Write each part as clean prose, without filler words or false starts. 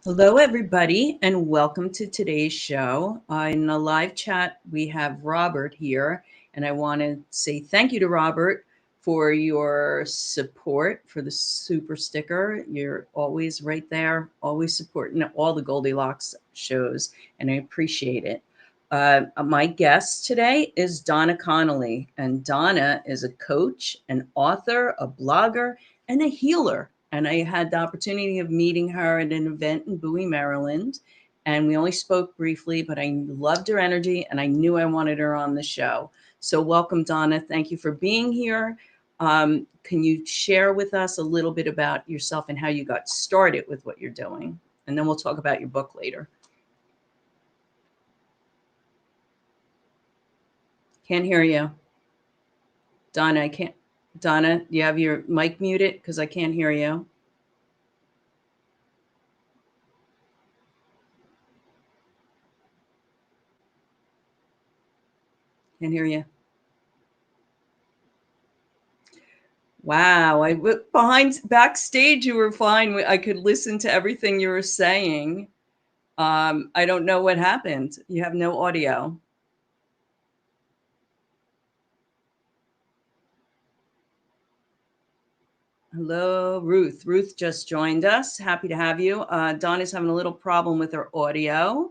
Hello, everybody, and welcome to today's show. In the live chat, we have Robert here, and I want to say thank you to Robert for your support for the super sticker. You're always right there, always supporting all the Goldylocks shows, and I appreciate it. My guest today is Donna Conley, and Donna is a coach, an author, a blogger, and a healer. And I had the opportunity of meeting her at an event in Bowie, Maryland. And we only spoke briefly, but I loved her energy and I knew I wanted her on the show. So, welcome, Donna. Thank you for being here. Can you share with us a little bit about yourself and how you got started with what you're doing? And then we'll talk about your book later. Can't hear you. Donna, I can't. Donna, you have your mic muted because I can't hear you. Can't hear you. Wow, behind backstage you were fine. I could listen to everything you were saying. I don't know what happened. You have no audio. Hello, Ruth. Ruth just joined us. Happy to have you. Donna's having a little problem with her audio.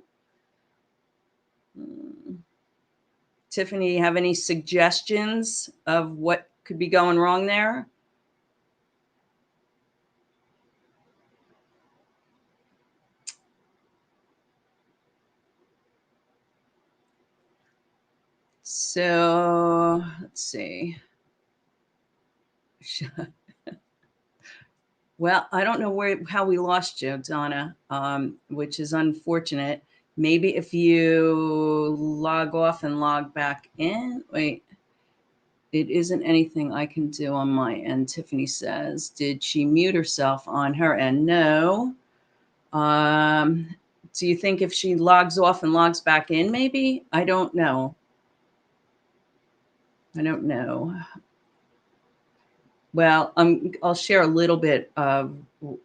Tiffany, have any suggestions of what could be going wrong there? So let's see. Well, I don't know how we lost you, Donna, which is unfortunate. Maybe if you log off and log back in. Wait, it isn't anything I can do on my end. Tiffany says, did she mute herself on her end? No. Do you think if she logs off and logs back in, maybe? I don't know. I don't know. Well, I'll share a little bit of,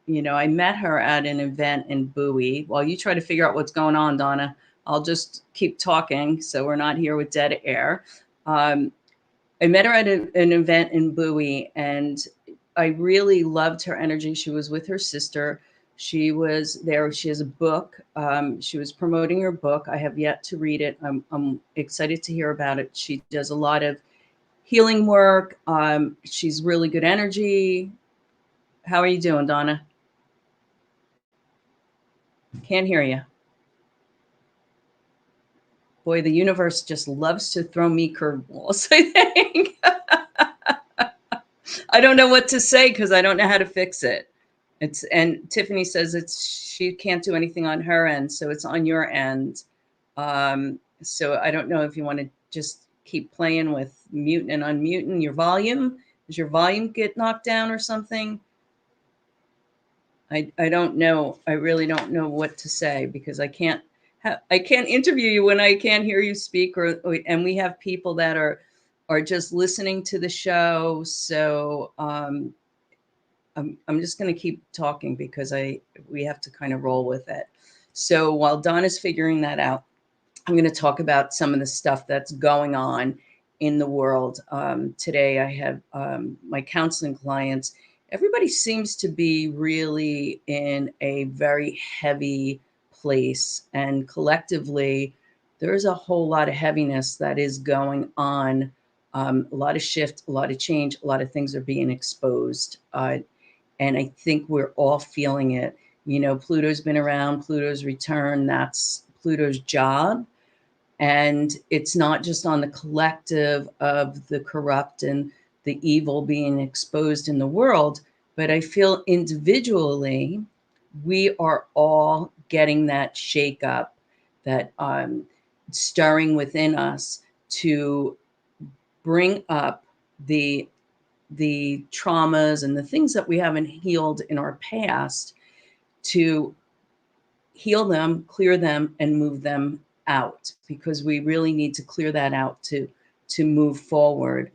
I met her at an event in Bowie. While you try to figure out what's going on, Donna, I'll just keep talking so we're not here with dead air. I met her at an event in Bowie, and I really loved her energy. She was with her sister. She was there. She has a book. She was promoting her book. I have yet to read it. I'm excited to hear about it. She does a lot of healing work. She's really good energy. How are you doing, Donna? Can't hear you. Boy, the universe just loves to throw me curveballs, I think. I don't know what to say because I don't know how to fix it. And Tiffany says she can't do anything on her end, so it's on your end. So I don't know if you want to just keep playing with muting and unmuting your volume. Does your volume get knocked down or something? I don't know. I really don't know what to say because I can't interview you when I can't hear you speak, and we have people that are just listening to the show. So I'm just going to keep talking because we have to kind of roll with it. So while Donna's figuring that out, I'm going to talk about some of the stuff that's going on in the world. Today, I have my counseling clients. Everybody seems to be really in a very heavy place. And collectively, there's a whole lot of heaviness that is going on. A lot of shift, a lot of change, a lot of things are being exposed. And I think we're all feeling it. Pluto's been around, Pluto's return. That's Pluto's job. And it's not just on the collective of the corrupt and the evil being exposed in the world, but I feel individually, we are all getting that shake up, that stirring within us to bring up the traumas and the things that we haven't healed in our past, to heal them, clear them, and move them out, because we really need to clear that out to move forward.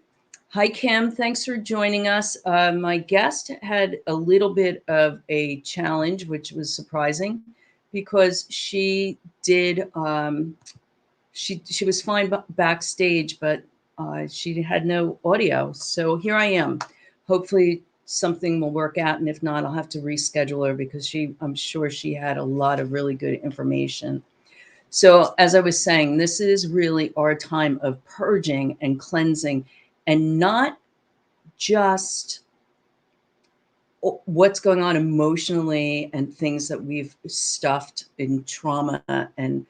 Hi, Kim. Thanks for joining us. My guest had a little bit of a challenge, which was surprising. because she did, she was fine backstage, but she had no audio. So here I am. Hopefully something will work out. And if not, I'll have to reschedule her because I'm sure she had a lot of really good information. So as I was saying, this is really our time of purging and cleansing, and not just what's going on emotionally and things that we've stuffed in trauma and,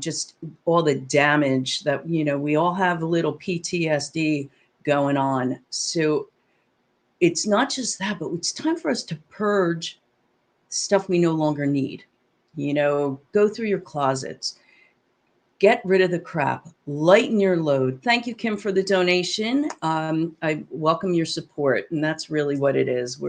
just all the damage that, we all have a little PTSD going on. So it's not just that, but it's time for us to purge stuff we no longer need. Go through your closets, get rid of the crap, lighten your load. Thank you, Kim, for the donation. I welcome your support, and that's really what it is.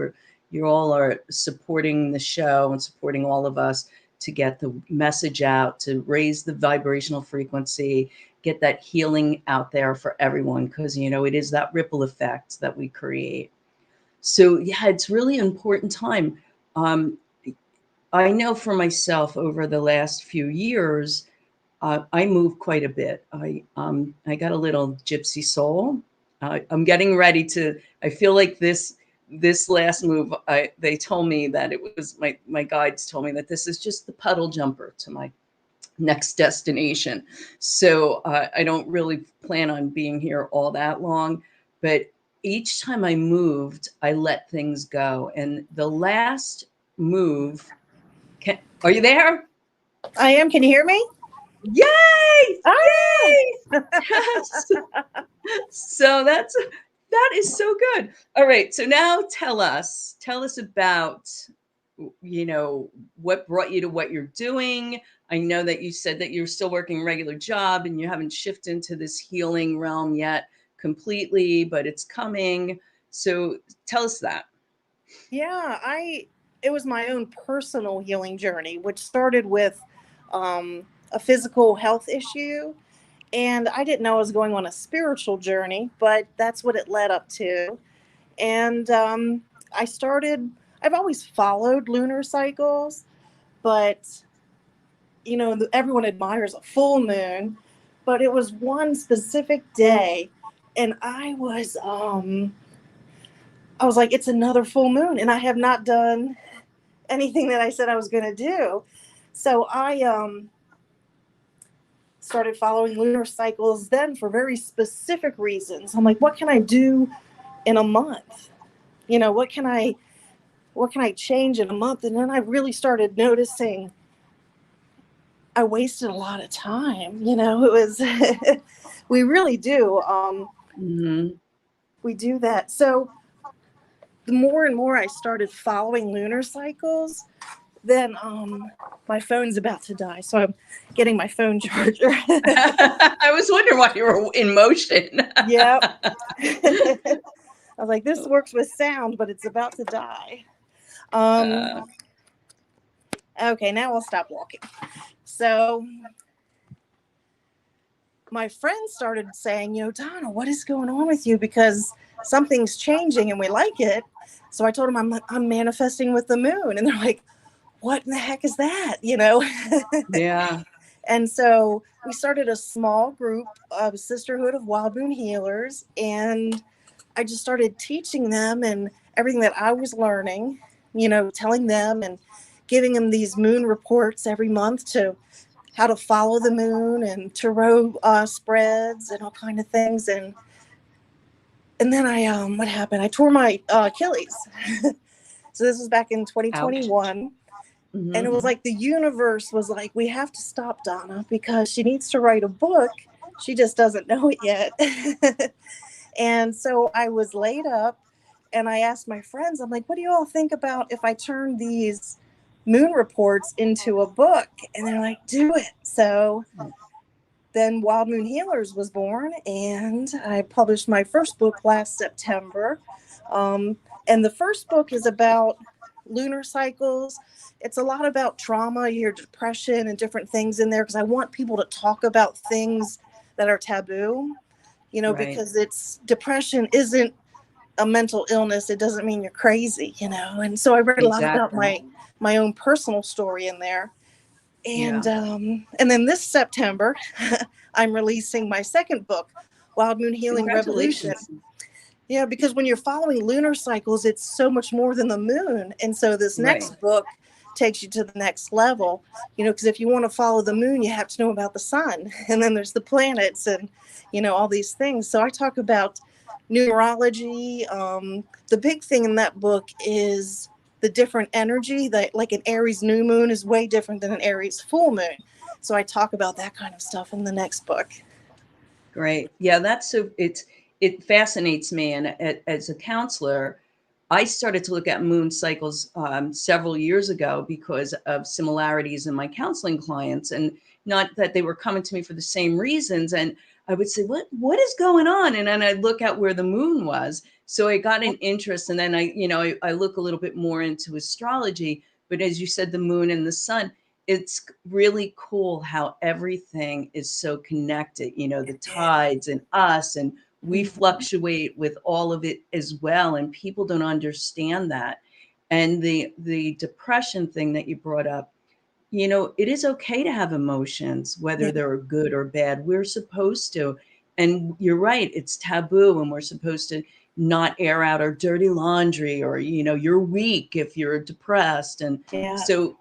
You all are supporting the show and supporting all of us to get the message out, to raise the vibrational frequency, get that healing out there for everyone, because, it is that ripple effect that we create. So, yeah, it's really an important time. I know for myself over the last few years, I move quite a bit. I got a little gypsy soul. I'm getting ready to. I feel like this last move. They told me that it was my guides told me that this is just the puddle jumper to my next destination. So I don't really plan on being here all that long. But each time I moved, I let things go. And the last move. Are you there? I am. Can you hear me? Yay! Oh, Yay! Yes. So that is so good. All right. So now tell us about, what brought you to what you're doing. I know that you said that you're still working a regular job and you haven't shifted into this healing realm yet completely, but it's coming. So tell us that. yeah. It was my own personal healing journey, which started with a physical health issue. And I didn't know I was going on a spiritual journey, but that's what it led up to. And I've always followed lunar cycles, but, everyone admires a full moon. But it was one specific day, and I was like, it's another full moon, and I have not done anything that I said I was going to do. So I started following lunar cycles then for very specific reasons. I'm like, what can I do in a month? What can I change in a month? And then I really started noticing I wasted a lot of time. It was, we really do. We do that. So the more and more I started following lunar cycles, then my phone's about to die. So I'm getting my phone charger. I was wondering why you were in motion. Yep. I was like, this works with sound, but it's about to die. Okay, now I'll stop walking. So my friends started saying, Donna, what is going on with you? Because something's changing and we like it. So I told them I'm manifesting with the moon. And they're like, what in the heck is that? Yeah. And so we started a small group of Sisterhood of Wild Moon Healers. And I just started teaching them and everything that I was learning, telling them and giving them these moon reports every month to how to follow the moon and tarot spreads and all kind of things. And then what happened? I tore my Achilles. So this was back in 2021. Mm-hmm. And it was like the universe was like, we have to stop Donna because she needs to write a book. She just doesn't know it yet. And so I was laid up and I asked my friends, I'm like, what do you all think about if I turn these moon reports into a book? And they're like, do it. So then Wild Moon Healers was born, and I published my first book last September. And the first book is about lunar cycles. It's a lot about trauma, your depression, and different things in there because I want people to talk about things that are taboo, right. Because depression isn't a mental illness, it doesn't mean you're crazy, you know. And so I read a lot about Exactly. my own personal story in there. Yeah. And then this September, I'm releasing my second book, Wild Moon Healing Revolution. Congratulations. Yeah, because when you're following lunar cycles, it's so much more than the moon. And so this Right. next book takes you to the next level, you know, because if you want to follow the moon, you have to know about the sun. And then there's the planets and, you know, all these things. So I talk about numerology. The big thing in that book is the different energy that, like, an Aries new moon is way different than an Aries full moon. So I talk about that kind of stuff in the next book. Great. Yeah, it fascinates me. And as a counselor, I started to look at moon cycles several years ago because of similarities in my counseling clients, and not that they were coming to me for the same reasons. And I would say, what is going on? And then I'd look at where the moon was. So I got an interest, and then I look a little bit more into astrology. But as you said, the moon and the sun, it's really cool how everything is so connected, the tides and us, and we fluctuate with all of it as well. And people don't understand that. And the depression thing that you brought up, it is okay to have emotions, whether they're good or bad. We're supposed to. And you're right, it's taboo, and we're supposed to not air out our dirty laundry, or, you're weak if you're depressed. And so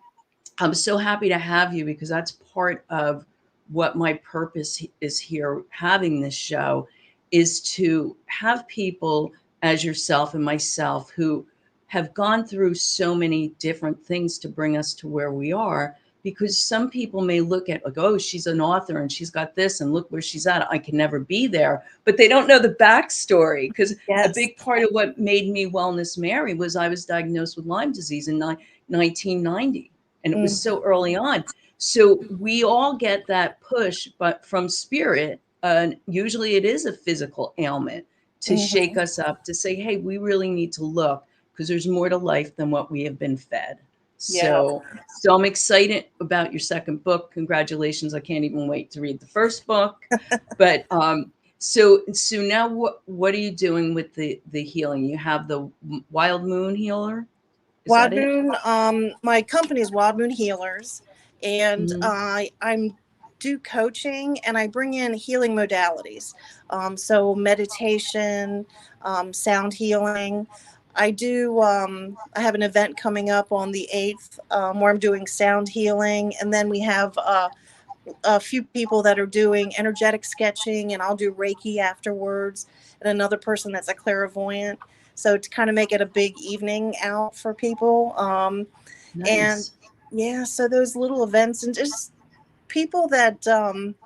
I'm so happy to have you, because that's part of what my purpose is here having this show, is to have people as yourself and myself who have gone through so many different things to bring us to where we are. Because some people may look at, like, oh, she's an author and she's got this, and look where she's at. I can never be there. But they don't know the backstory. Because a big part of what made me Wellness Mary was I was diagnosed with Lyme disease in 1990. And it was so early on. So we all get that push, but from spirit, usually it is a physical ailment to shake us up, to say, hey, we really need to look, because there's more to life than what we have been fed. So I'm excited about your second book. Congratulations. I can't even wait to read the first book. But so now what are you doing with the healing? You have the Wild Moon Healer? Wild Moon, my company is Wild Moon Healers, and I'm do coaching, and I bring in healing modalities. So meditation, sound healing. I do, I have an event coming up on the 8th where I'm doing sound healing. And then we have a few people that are doing energetic sketching, and I'll do Reiki afterwards, and another person that's a clairvoyant. So to kind of make it a big evening out for people. Nice. And so those little events, and just people that, don't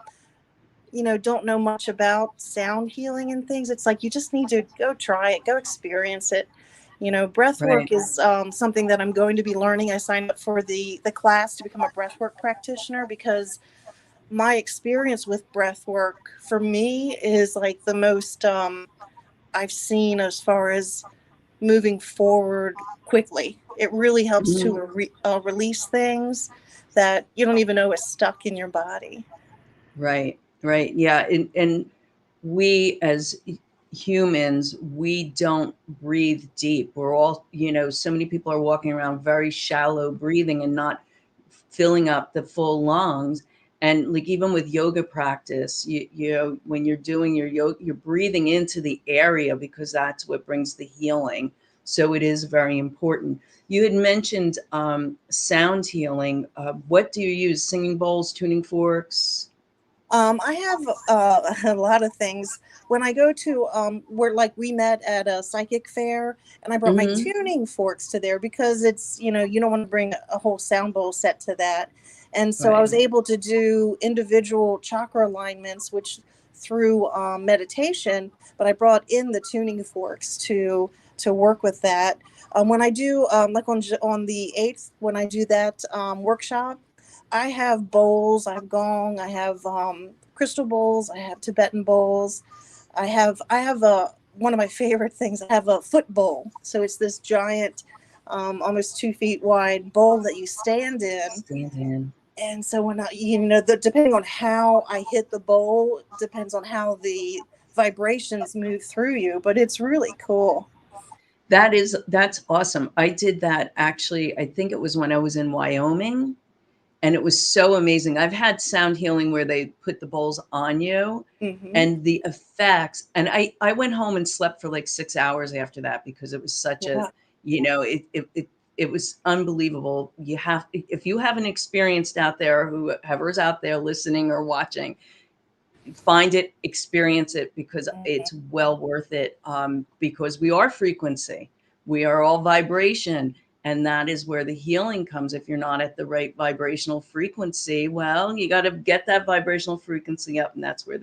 know much about sound healing and things. It's like, you just need to go try it, go experience it. Breath work is something that I'm going to be learning. I signed up for the class to become a breathwork practitioner, because my experience with breath work for me is like the most I've seen as far as moving forward quickly. It really helps to release things that you don't even know is stuck in your body. Right. Yeah. And we as humans, we don't breathe deep. We're all, so many people are walking around very shallow breathing and not filling up the full lungs. And like, even with yoga practice, when you're doing your yoga, you're breathing into the area, because that's what brings the healing. So it is very important. You had mentioned sound healing. What do you use? Singing bowls, tuning forks? I have a lot of things. When I go to where, like, we met at a psychic fair, and I brought my tuning forks to there, because it's, you don't want to bring a whole sound bowl set to that. And so I was able to do individual chakra alignments, which through meditation, but I brought in the tuning forks to work with that. When I do like on the 8th, when I do that workshop, I have bowls, I have gong, I have crystal bowls, I have Tibetan bowls. I have one of my favorite things. I have a foot bowl. So it's this giant, almost 2 feet wide bowl that you stand in. And so when depending on how I hit the bowl, depends on how the vibrations move through you. But it's really cool. That's awesome. I did that actually, I think it was when I was in Wyoming, and it was so amazing. I've had sound healing where they put the bowls on you and the effects. And I went home and slept for like 6 hours after that because it was such a, Yeah. it was unbelievable. If you haven't experienced out there, whoever's out there listening or watching, find it, experience it, because it's well worth it. Because we are frequency, we are all vibration, and that is where the healing comes. If you're not at the right vibrational frequency, well, you got to get that vibrational frequency up, and that's where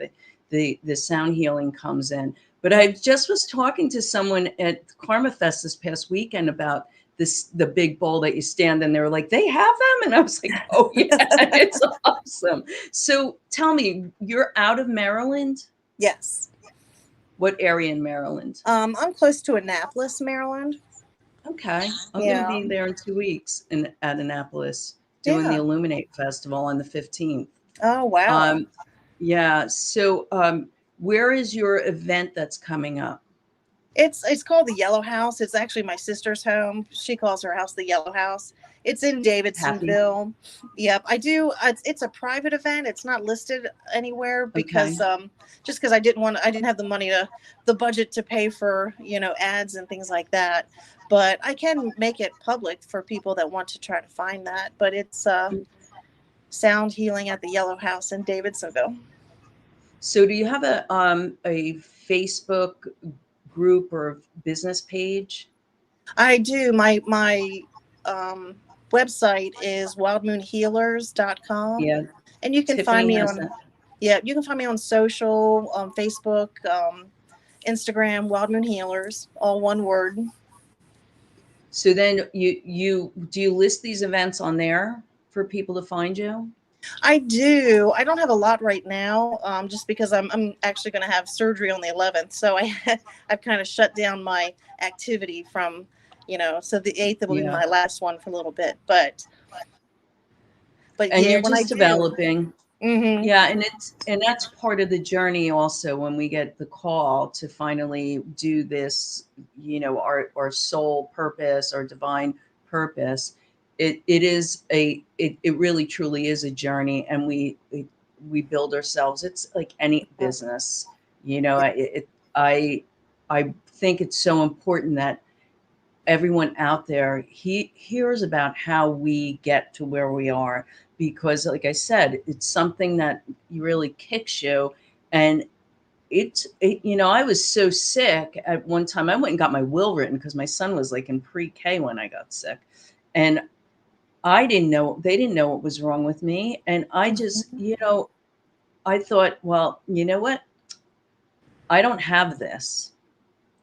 the sound healing comes in. But I just was talking to someone at Karma Fest this past weekend about the big bowl that you stand in. They were like, they have them? And I was like, oh yeah, it's awesome. So tell me, you're out of Maryland? Yes. What area in Maryland? I'm close to Annapolis, Maryland. Okay. I'm going to be there in 2 weeks at Annapolis doing the Illuminate Festival on the 15th. Oh, wow. Yeah. So where is your event that's coming up? It's called the Yellow House. It's actually my sister's home. She calls her house the Yellow House. It's in Davidsonville. Yep. I do. It's a private event. It's not listed anywhere because just because I didn't have the budget to pay for, ads and things like that. But I can make it public for people that want to try to find that. But it's sound healing at the Yellow House in Davidsonville. So do you have a Facebook group or business page? I do. My website is wildmoonhealers.com. Yeah. And you can Tiffany find me has on that. Yeah, you can find me on social, on Facebook, Instagram, Wild Moon Healers, all one word. So then you list these events on there for people to find you? I do. I don't have a lot right now, just because I'm actually going to have surgery on the 11th. So I've kind of shut down my activity from, so the 8th will be my last one for a little bit. But and you're just developing. Mm-hmm. Yeah, and that's part of the journey also, when we get the call to finally do this, our soul purpose, our divine purpose. It really truly is a journey, and we build ourselves. It's like any business, I think it's so important that everyone out there hears about how we get to where we are, because like I said, it's something that really kicks you. And I was so sick at one time. I went and got my will written because my son was like in pre-K when I got sick, and they didn't know what was wrong with me. And I just, I thought, well, you know what? I don't have this.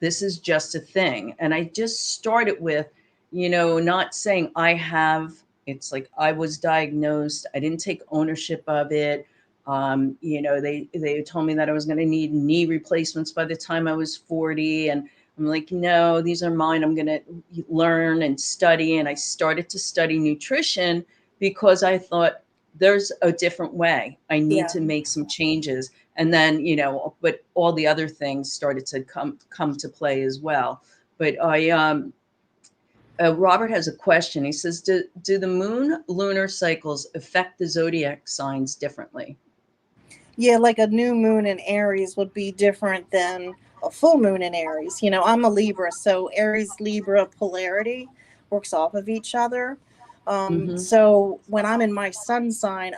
This is just a thing. And I just started with, not saying I have. It's like I was diagnosed. I didn't take ownership of it. They told me that I was going to need knee replacements by the time I was 40. And I'm like, no, these are mine. I'm going to learn and study. And I started to study nutrition because I thought there's a different way. I need to make some changes. And then, but all the other things started to come to play as well. But Robert has a question. He says, do the moon lunar cycles affect the zodiac signs differently? Yeah, like a new moon in Aries would be different than a full moon in Aries. I'm a Libra, so Aries Libra polarity works off of each other. So when I'm in my sun sign,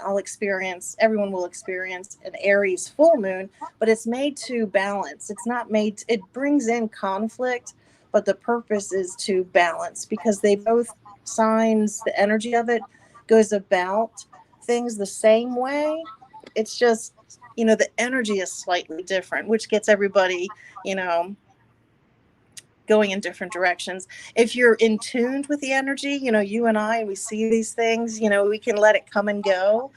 everyone will experience an Aries full moon, but it's made to balance. It's not made, it brings in conflict, but the purpose is to balance, because they both signs, the energy of it goes about things the same way. It's just, the energy is slightly different, which gets everybody, going in different directions. If you're in tuned with the energy, you and I, we see these things, we can let it come and go.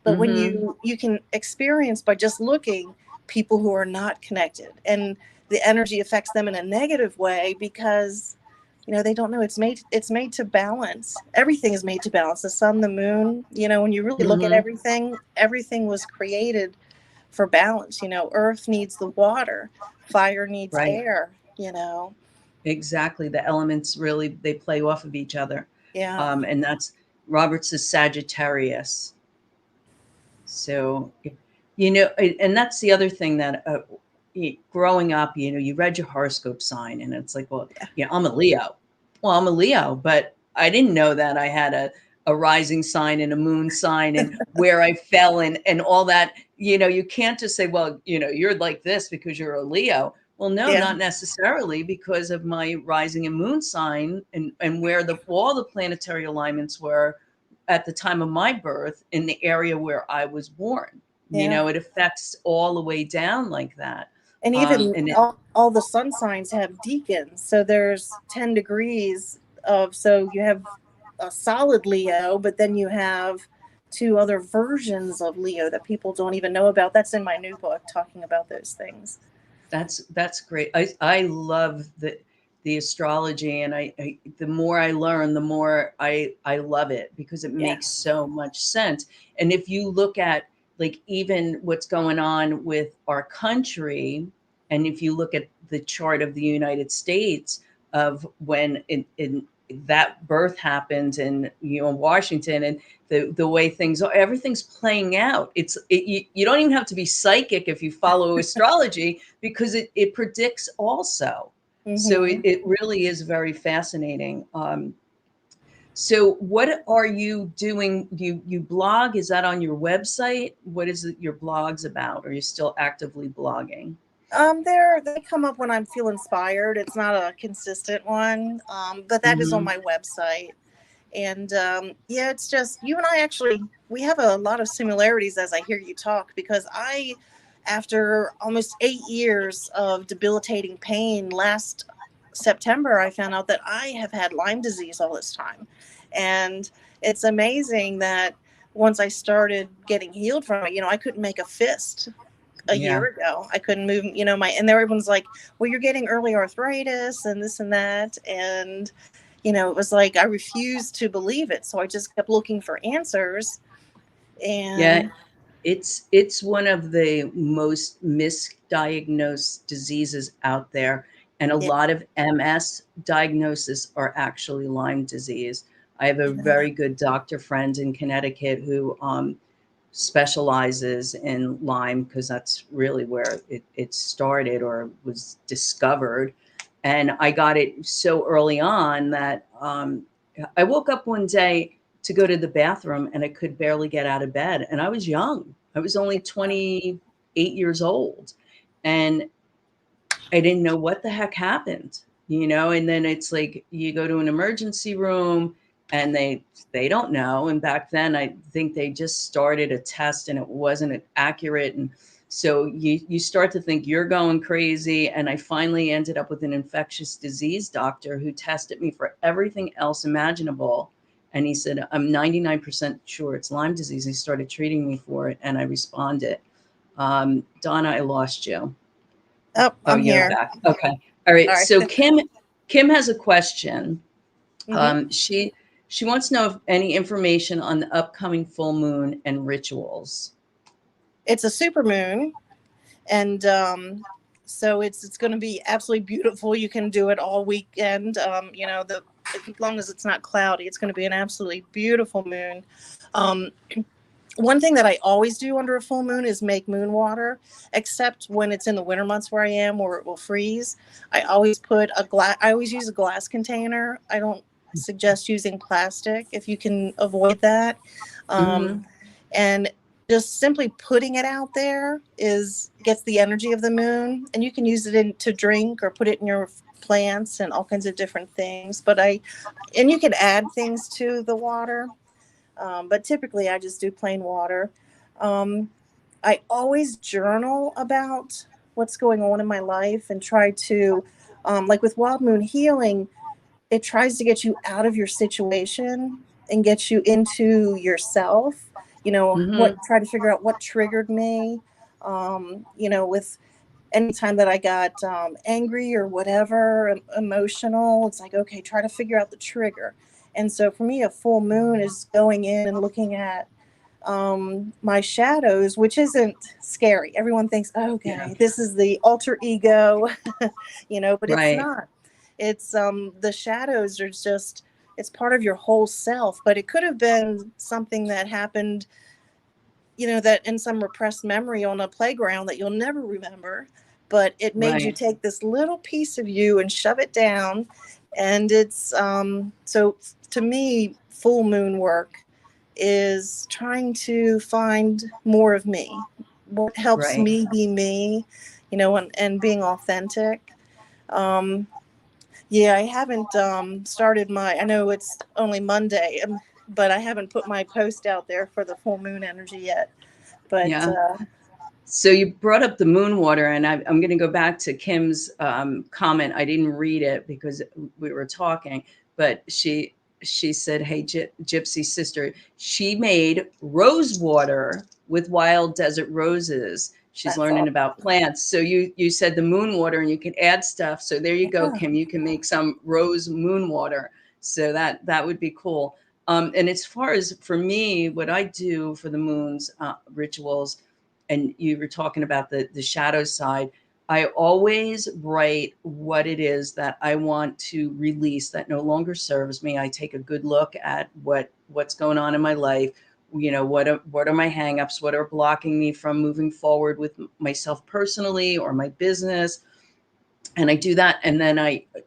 But when you can experience by just looking people who are not connected, and the energy affects them in a negative way because, they don't know it's made to balance. Everything is made to balance. The sun, the moon, when you really look at everything was created for balance. Earth needs the water, fire needs air, Exactly. The elements really, they play off of each other. Yeah. And that's Robert's is Sagittarius. So, and that's the other thing that growing up, you read your horoscope sign and it's like, well, I'm a Leo. Well, I'm a Leo, but I didn't know that I had a rising sign and a moon sign and where I fell and all that. You can't just say, well, you're like this because you're a Leo. Well, no, Yeah. not necessarily, because of my rising and moon sign and where all the planetary alignments were at the time of my birth in the area where I was born. Yeah. It affects all the way down like that. And even And all the sun signs have deacons. So there's 10 degrees so you have a solid Leo, but then you have two other versions of Leo that people don't even know about. That's in my new book, talking about those things. That's great. I love the astrology, and I the more I learn, the more I love it, because it makes so much sense. And if you look at like even what's going on with our country, and if you look at the chart of the United States of when in that birth happened in Washington, and the way things are, everything's playing out. You don't even have to be psychic if you follow astrology, because it predicts also. So it really is very fascinating. So what are you doing? You blog? Is that on your website? What is it your blog's about? Are you still actively blogging? They come up when I feel inspired. It's not a consistent one, but that is on my website. And it's just, you and I actually, we have a lot of similarities as I hear you talk, because after almost 8 years of debilitating pain, last September, I found out that I have had Lyme disease all this time. And it's amazing that once I started getting healed from it, I couldn't make a fist a year ago. I couldn't move, and everyone's like, well, you're getting early arthritis and this and that. And, it was like, I refused to believe it. So I just kept looking for answers. And it's one of the most misdiagnosed diseases out there. And a lot of MS diagnoses are actually Lyme disease. I have a very good doctor friend in Connecticut who specializes in Lyme, because that's really where it started or was discovered. And I got it so early on that I woke up one day to go to the bathroom and I could barely get out of bed. And I was young. I was only 28 years old. And I didn't know what the heck happened, and then it's like you go to an emergency room and they don't know. And back then, I think they just started a test and it wasn't accurate. And so you start to think you're going crazy. And I finally ended up with an infectious disease doctor who tested me for everything else imaginable. And he said, I'm 99% sure it's Lyme disease. He started treating me for it and I responded. Donna, I lost you. Oh, I'm you're here. back. Okay. All right. So Kim has a question. She wants to know if any information on the upcoming full moon and rituals. It's a super moon, and so it's going to be absolutely beautiful. You can do it all weekend. As long as it's not cloudy, it's going to be an absolutely beautiful moon. One thing that I always do under a full moon is make moon water, except when it's in the winter months where I am, where it will freeze. I always use a glass container. I don't suggest using plastic if you can avoid that. And just simply putting it out there gets the energy of the moon, and you can use it to drink or put it in your plants and all kinds of different things. And you can add things to the water. But typically I just do plain water. I always journal about what's going on in my life and try to, like with Wild Moon Healing, it tries to get you out of your situation and get you into yourself, try to figure out what triggered me, with anytime that I got angry or whatever, emotional, it's like, okay, try to figure out the trigger. And so for me, a full moon is going in and looking at my shadows, which isn't scary. Everyone thinks, okay, this is the alter ego, but it's not. It's the shadows are just, it's part of your whole self, but it could have been something that happened, that in some repressed memory on a playground that you'll never remember, but it made you take this little piece of you and shove it down. And it's so to me, full moon work is trying to find more of me, what helps me be me, and being authentic. Yeah, I haven't started I know it's only Monday, but I haven't put my post out there for the full moon energy yet. But so you brought up the moon water, and I'm going to go back to Kim's comment. I didn't read it because we were talking, but she said, hey, Gypsy sister, she made rose water with wild desert roses. She's learning about plants. So you said the moon water, and you can add stuff. So there you go, Kim. You can make some rose moon water. So that would be cool. And as far as for me, what I do for the moon's rituals, and you were talking about the shadow side, I always write what it is that I want to release that no longer serves me. I take a good look at what's going on in my life. What are my hangups? What are blocking me from moving forward with myself personally or my business? And I do that. And then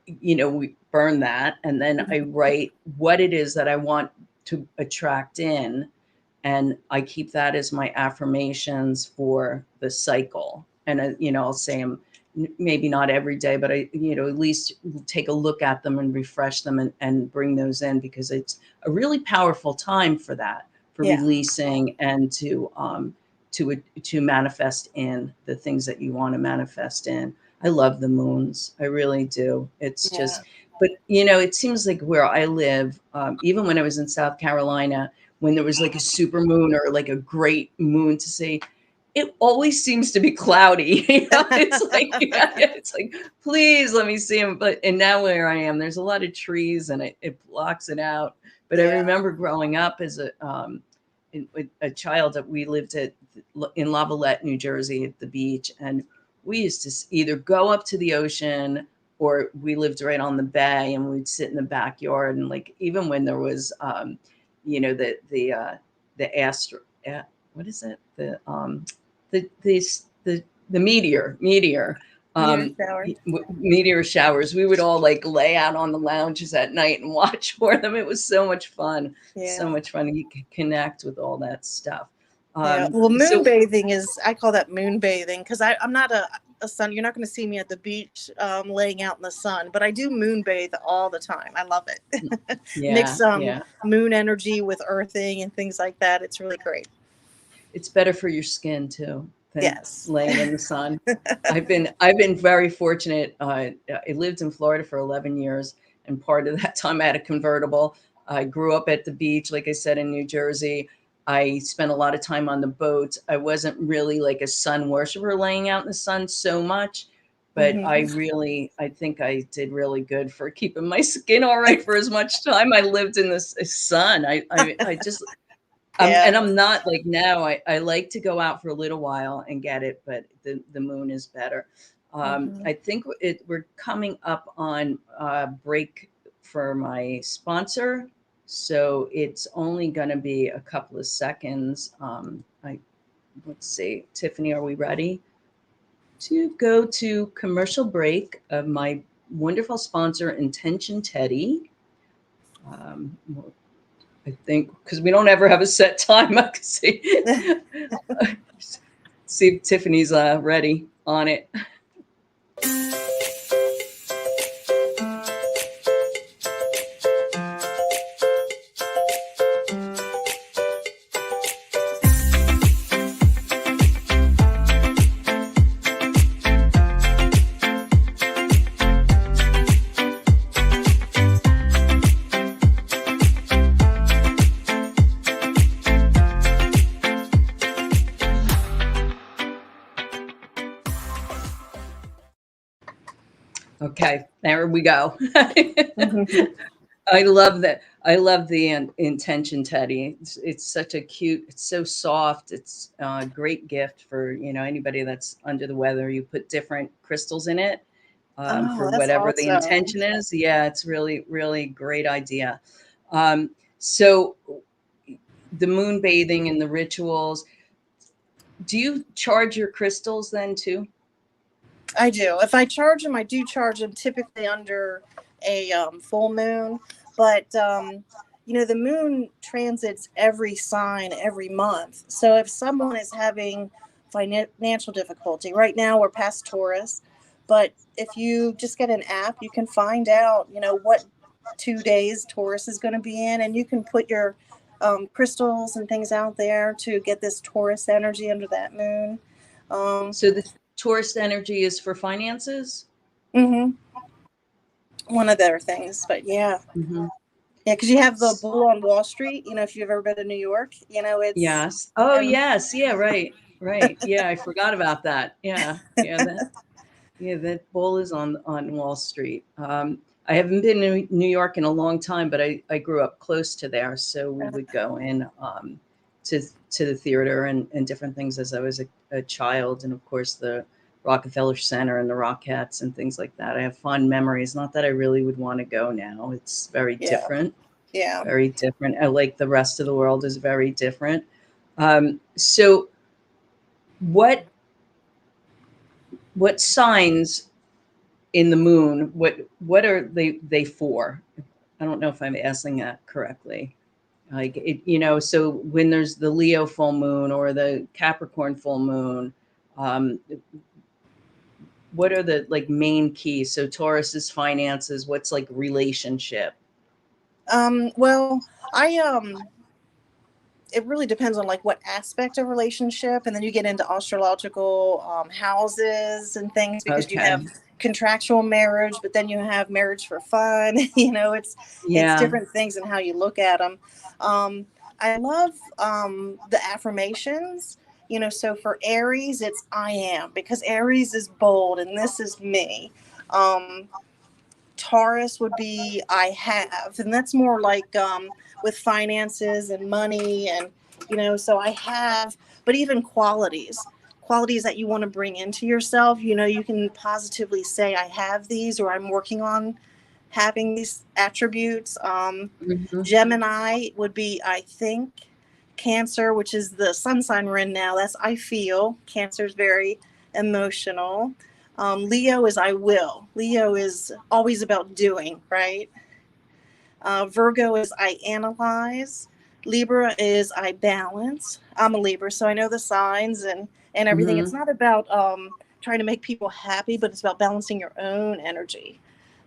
we burn that. And then I write what it is that I want to attract in. And I keep that as my affirmations for the cycle. And, I'll say them maybe not every day, but I, at least take a look at them and refresh them and bring those in, because it's a really powerful time for that, for releasing and to manifest in the things that you want to manifest in. I love the moons. I really do. It's just, but, it seems like where I live, even when I was in South Carolina, when there was like a super moon or like a great moon to see, it always seems to be cloudy. It's like, please let me see them. And now where I am, there's a lot of trees and it blocks it out. But I remember growing up as a child that we lived in Lavallette, New Jersey, at the beach. And we used to either go up to the ocean, or we lived right on the bay, and we'd sit in the backyard. And like, even when there was, the astro, what is it? The meteor meteor showers. We would all like lay out on the lounges at night and watch for them. It was so much fun. So much fun. You can connect with all that stuff. Well, moon bathing is, I call that moon bathing, because I'm not a sun. You're not going to see me at the beach laying out in the sun, but I do moon bathe all the time. I love it. Mix moon energy with earthing and things like that. It's really great. It's better for your skin too than laying in the sun. I've been very fortunate. I lived in Florida for 11 years, and part of that time I had a convertible. I grew up at the beach, like I said, in New Jersey. I spent a lot of time on the boat. I wasn't really like a sun worshiper, laying out in the sun so much, but I think I did really good for keeping my skin all right for as much time I lived in the sun. I just, and I'm not like now, I like to go out for a little while and get it, but the moon is better. I think we're coming up on break for my sponsor. So it's only going to be a couple of seconds. Let's see, Tiffany, are we ready to go to commercial break of my wonderful sponsor, Intention Teddy? I think because we don't ever have a set time. I can see. See if Tiffany's ready on it. Okay, there we go. I love that. I love the Intention Teddy. It's such a cute, it's so soft. It's a great gift for, anybody that's under the weather. You put different crystals in it, Oh, for that's whatever the awesome. intention is. Yeah, it's really, really great idea. So the moon bathing and the rituals, do you charge your crystals then too? I do. If I charge them, I do charge them typically under a full moon. But, the moon transits every sign every month. So if someone is having financial difficulty, right now we're past Taurus, but if you just get an app, you can find out, what 2 days Taurus is going to be in, and you can put your crystals and things out there to get this Taurus energy under that moon. So the Taurus energy is for finances? Mm-hmm. One of their things, but yeah. Mm-hmm. Yeah, because you have the bull on Wall Street, if you've ever been to New York, it's, Yes. Oh, and yes. Yeah, right. Right. Yeah, I forgot about that. Yeah. That bull is on Wall Street. I haven't been in New York in a long time, but I grew up close to there, so we would go in to the theater and different things as I was a child, and of course the Rockefeller Center and the Rockettes and things like that. I have fond memories. Not that I really would want to go now. It's very yeah, different. yeah. Very different. I like the rest of the world is very different. So what signs in the moon, what are they for? I don't know if I'm asking that correctly. Like so when there's the Leo full moon or the Capricorn full moon, um, what are the like main keys? So Taurus is finances. What's like relationship? Well, it really depends on like what aspect of relationship, and then you get into astrological houses and things, because you have Okay. contractual marriage, but then you have marriage for fun. It's Yeah. different things and how you look at them. I love the affirmations. So for Aries, it's I am, because Aries is bold and this is me. Um, Taurus would be I have, and that's more like with finances and money, and so I have. But even qualities that you want to bring into yourself, you can positively say I have these, or I'm working on having these attributes. Hmm. Gemini would be I think. Cancer, which is the sun sign we're in now, that's I feel. Cancer is very emotional. Leo is I will. Leo is always about doing, right? Virgo is I analyze. Libra is I balance. I'm a Libra, so I know the signs and everything. It's Hmm. not about trying to make people happy, but it's about balancing your own energy.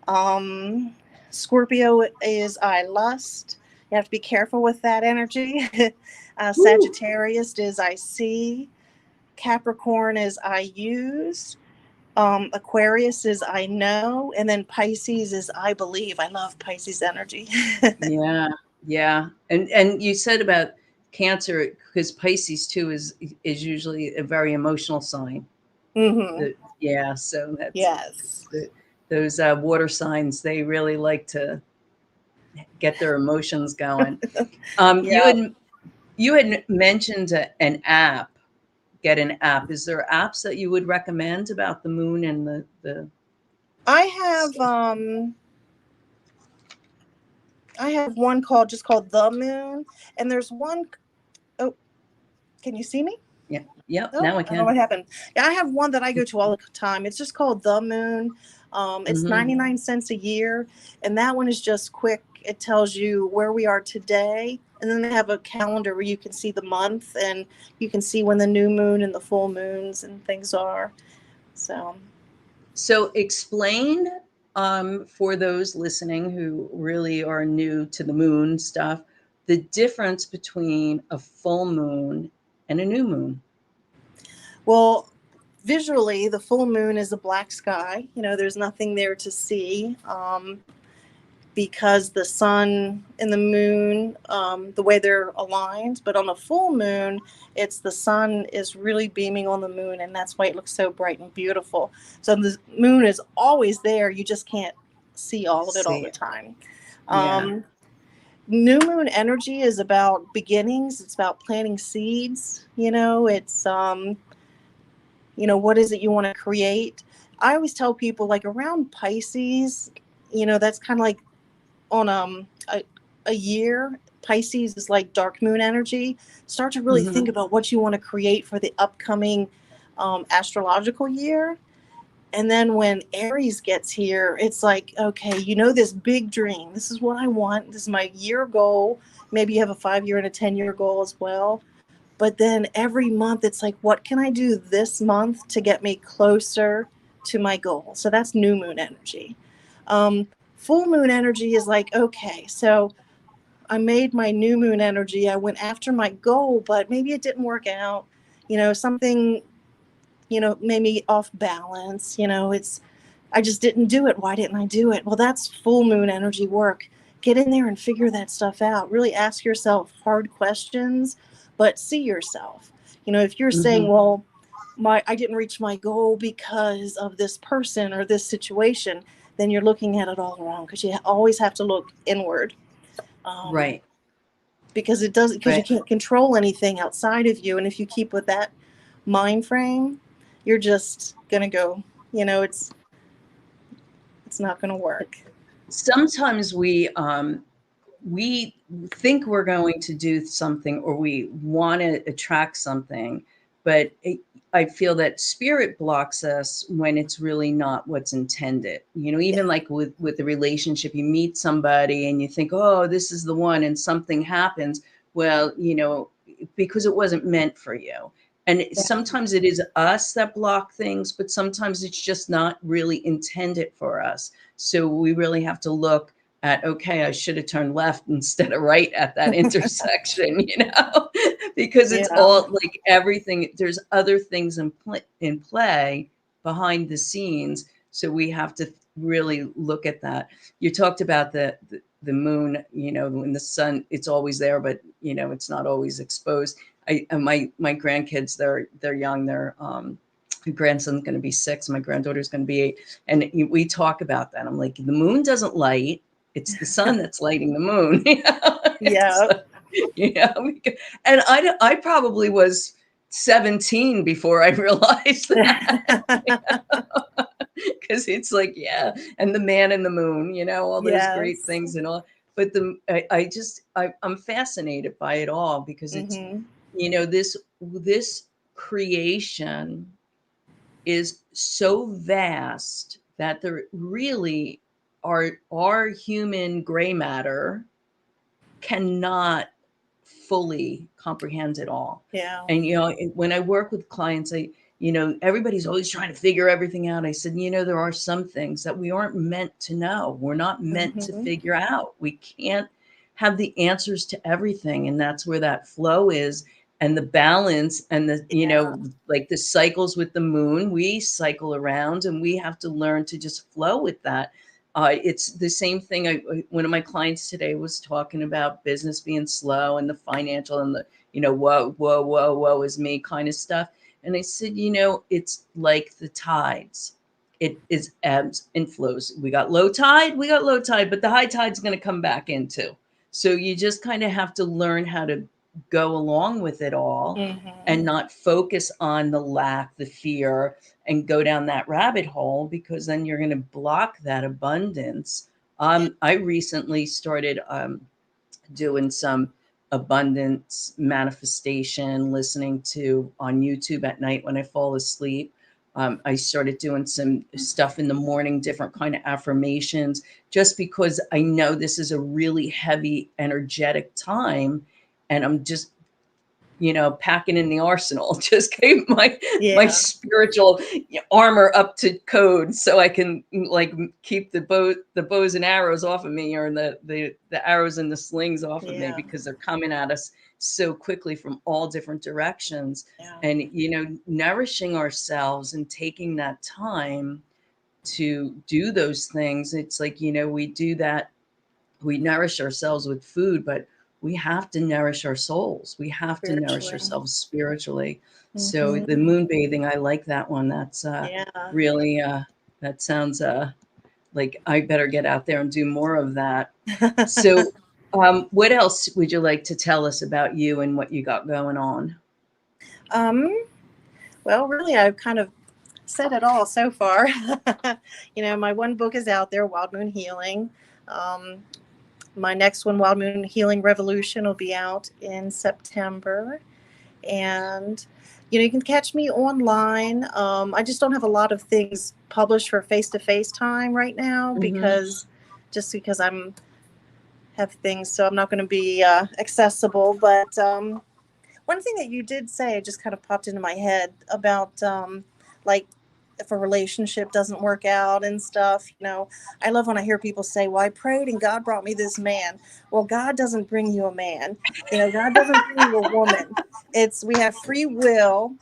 Um, Scorpio is I lust. You have to be careful with that energy. Woo. Sagittarius is I see. Capricorn is I use. Aquarius is I know, and then Pisces is I believe. I love Pisces energy. Yeah, yeah. And you said about Cancer, because Pisces too is usually a very emotional sign. Hmm. Yeah, so that's Yes. those water signs. They really like to get their emotions going. Um, you Yeah. had you had mentioned an app. Get an app. Is there apps that you would recommend about the moon and the I have one called The Moon, and there's one. Oh, can you see me? Yeah, yep. Oh, Now I I don't know can. what happened. Yeah, I have one that I go to all the time. It's just called The Moon. It's Hmm. 99 cents a year, and that one is just quick. It tells you where we are today, and then they have a calendar where you can see the month, and you can see when the new moon and the full moons and things are. So, So explain for those listening who really are new to the moon stuff, the difference between a full moon and a new moon. well, visually, the full moon is a black sky. There's nothing there to see. Because the sun and the moon, the way they're aligned. But on a full moon, it's the sun is really beaming on the moon, and that's why it looks so bright and beautiful. So the moon is always there. You just can't see all of it all See the it. time. Yeah. Um, New moon energy is about beginnings. It's about planting seeds. It's what is it you want to create? I always tell people, like, around Pisces, you know, that's kind of like on a year. Pisces is like dark moon energy. Start to really think about what you want to create for the upcoming astrological year. And then when Aries gets here, it's like, okay, you know, this big dream. This is what I want. This is my year goal. Maybe you have a 5-year and a 10-year goal as well. But then every month, it's like, what can I do this month to get me closer to my goal? So that's new moon energy. Full moon energy is like, okay, so I made my new moon energy. I went after my goal, but maybe it didn't work out. You know, something, you know, made me off balance. You know, I just didn't do it. Why didn't I do it? Well, that's full moon energy work. Get in there and figure that stuff out. Really ask yourself hard questions, but see yourself. You know, if you're saying, well, I didn't reach my goal because of this person or this situation, then you're looking at it all wrong, because you always have to look inward. Right. Because you can't control anything outside of you. And if you keep with that mind frame, you're just going to go, you know, it's not going to work. Sometimes we think we're going to do something, or we want to attract something, but I feel that spirit blocks us when it's really not what's intended. You know, even like with the relationship, you meet somebody and you think, oh, this is the one, and something happens. Well, you know, because it wasn't meant for you. And sometimes it is us that block things, but sometimes it's just not really intended for us. So we really have to look at, okay, I should have turned left instead of right at that intersection, you know, because it's all like everything. There's other things in play behind the scenes. So we have to really look at that. You talked about the moon, you know, when the sun, it's always there, but, you know, it's not always exposed. My grandkids, they're young. My grandson's going to be 6. My granddaughter's going to be 8. And we talk about that. I'm like, the moon doesn't light. It's the sun that's lighting the moon. You know? Yeah. You know, and I probably was 17 before I realized that. Because it's like, and the man in the moon, you know, all those great things and all. But I'm fascinated by it all, because it's, you know, this creation is so vast that there really our human gray matter cannot fully comprehend it all. Yeah. And, you know, when I work with clients, you know, everybody's always trying to figure everything out. I said, you know, there are some things that we aren't meant to know. We're not meant to figure out. We can't have the answers to everything. And that's where that flow is. And the balance and the, you know, like the cycles with the moon, we cycle around, and we have to learn to just flow with that. It's the same thing. One of my clients today was talking about business being slow and the financial and the, you know, whoa is me kind of stuff. And I said, you know, it's like the tides. It is ebbs and flows. We got low tide, but the high tide's going to come back into. So you just kind of have to learn how to go along with it all and not focus on the lack, the fear, and go down that rabbit hole, because then you're going to block that abundance. I recently started doing some abundance manifestation, listening to on YouTube at night when I fall asleep. I started doing some stuff in the morning, different kind of affirmations, just because I know this is a really heavy, energetic time. And I'm just, you know, packing in the arsenal, just keep my spiritual armor up to code, so I can like keep the bows and arrows off of me, or the arrows and the slings off of me, because they're coming at us so quickly from all different directions. And, you know, nourishing ourselves and taking that time to do those things. It's like, you know, we do that. We nourish ourselves with food, but we have to nourish our souls. We have to nourish ourselves spiritually. So the moon bathing, I like that one. That's really, that sounds like I better get out there and do more of that. So what else would you like to tell us about you and what you got going on? Well, really, I've kind of said it all so far. My one book is out there, Wild Moon Healing. My next one, Wild Moon Healing Revolution, will be out in September. And, you can catch me online. I just don't have a lot of things published for face-to-face time right now because I'm have things, so I'm not going to be accessible. But one thing that you did say just kind of popped into my head about like if a relationship doesn't work out and stuff. I love when I hear people say, well, I prayed and God brought me this man. Well, God doesn't bring you a man. God doesn't bring you a woman. We have free will,